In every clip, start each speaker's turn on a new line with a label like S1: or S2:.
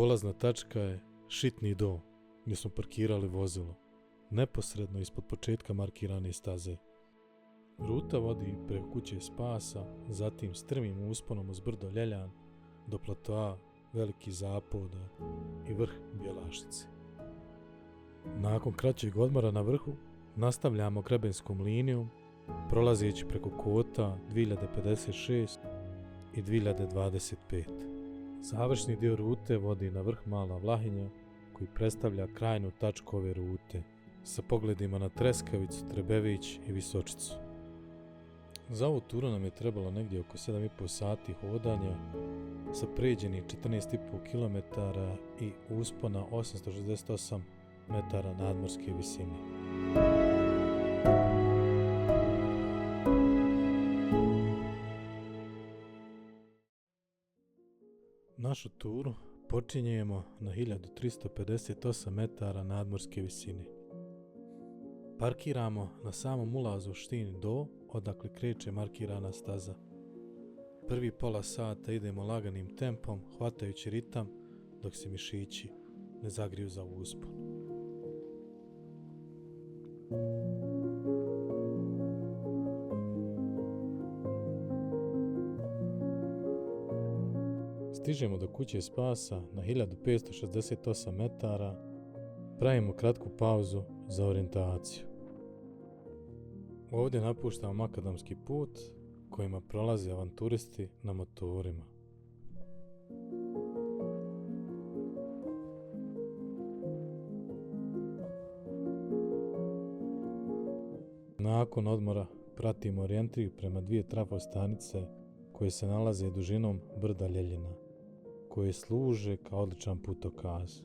S1: Polazna tačka je Šitni do, gdje smo parkirali vozilo, neposredno ispod početka markirane staze. Ruta vodi preko kuće Spasa, zatim strmim usponom uz brdo Ljeljan, do platoa Veliki Zapoda i vrh Bjelašnice. Nakon kraćeg odmora na vrhu, nastavljamo grebenskom linijom, prolazeći preko kota 2056 i 2025. Završni dio rute vodi na vrh Mala Vlahinja, koji predstavlja krajnju tačku ove rute, sa pogledima na Treskavicu, Trebević i Visočicu. Za ovu turu nam je trebalo negdje oko 7,5 sati hodanja, sa pređenih 14,5 km i uspona 868 metara nadmorske visine. Našu turu počinjemo na 1358 metara nadmorske visine. Parkiramo na samom ulazu u Štin do, odakle kreće markirana staza. Prvi pola sata idemo laganim tempom, hvatajući ritam, dok se mišići ne zagriju za uspon. Stižemo do kuće Spasa na 1568 metara, pravimo kratku pauzu za orijentaciju. Ovdje napuštamo makadamski put kojima prolaze avanturisti na motorima. Nakon odmora pratimo orijentir prema 2 trafostanice koje se nalaze dužinom brda Ljeljina, koje služe kao odličan putokaz.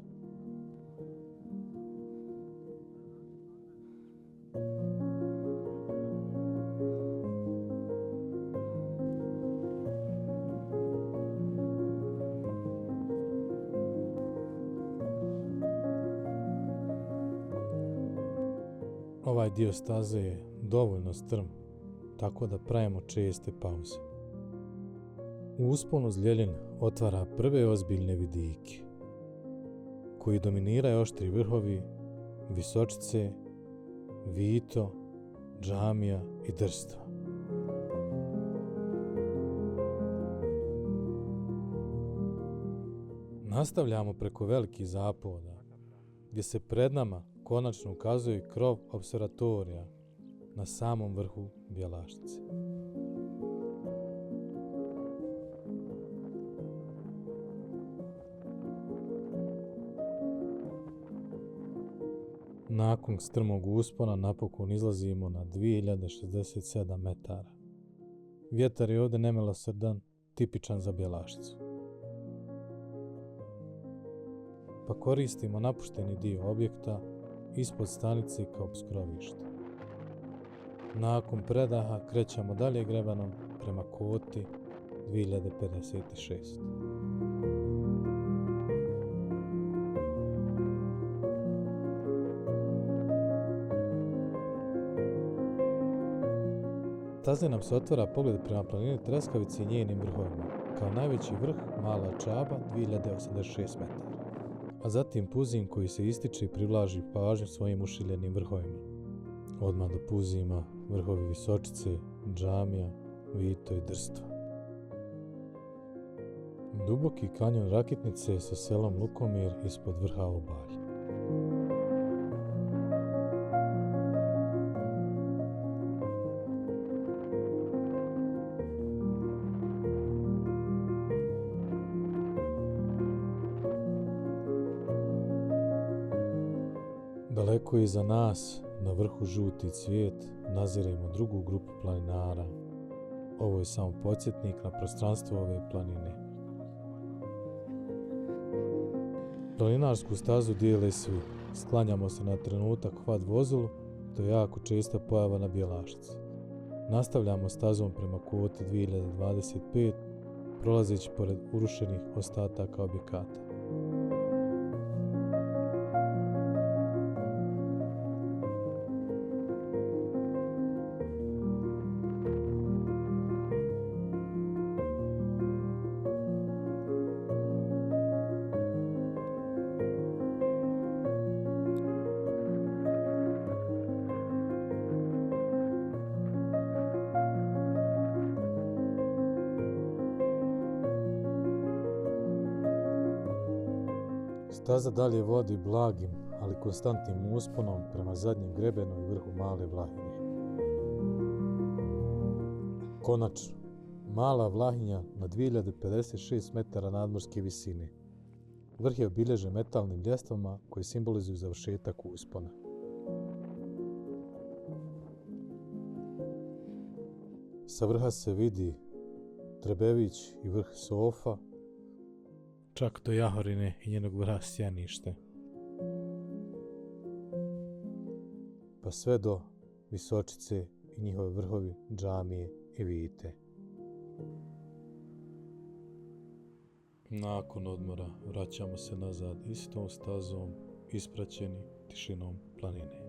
S1: Ovaj dio staze je dovoljno strm, tako da pravimo česte pauze. Uspon uz Ljeljin otvara prve ozbiljne vidike, koji dominiraju oštri vrhovi Visočice, Vito, Džamija i Drstva. Nastavljamo preko Velikih Zapoda, gdje se pred nama konačno ukazuje krov opservatorija na samom vrhu Bjelašnice. Nakon strmog uspona napokon izlazimo na 2067 metara. Vjetar je ovdje nemilosrdan, tipičan za Bjelašnicu. Pa koristimo napušteni dio objekta ispod stanice kao skrovište. Nakon predaha krećemo dalje grebanom prema koti 2056. Staze nam se otvara pogled prema planini Treskavice i njenim vrhovima, kao najveći vrh Mala Čaba 2086 metara, a zatim Puzin koji se ističe i privlaži pažnju svojim ušiljenim vrhovima. Odmah do Puzima vrhovi Visočice, Džamija, Vito i Drstva. Duboki kanjon Rakitnice sa selom Lukomir ispod vrha Obalja. Daleko iza nas, na vrhu Žuti cvijet, naziremo drugu grupu planinara. Ovo je samo podsjetnik na prostranstvo ove planine. Planinarsku stazu dijele svi. Sklanjamo se na trenutak hvat vozilu, to je jako česta pojava na Bjelašnici. Nastavljamo stazom prema koti 2025, prolazeći pored urušenih ostataka objekata. Staza dalje vodi blagim, ali konstantnim usponom prema zadnjem grebenu i vrhu Male Vlahinje. Konačno, Mala Vlahinja na 2056 metara nadmorske visine. Vrh je obilježen metalnim ljestvama koje simbolizuju završetak uspona. Sa vrha se vidi Trebević i vrh Sofa, čak do Jahorine i njenog vrha Sjenište, pa sve do Visočice i njihove vrhovi Džamije i Vite. Nakon odmora vraćamo se nazad istom stazom, ispraćeni tišinom planine.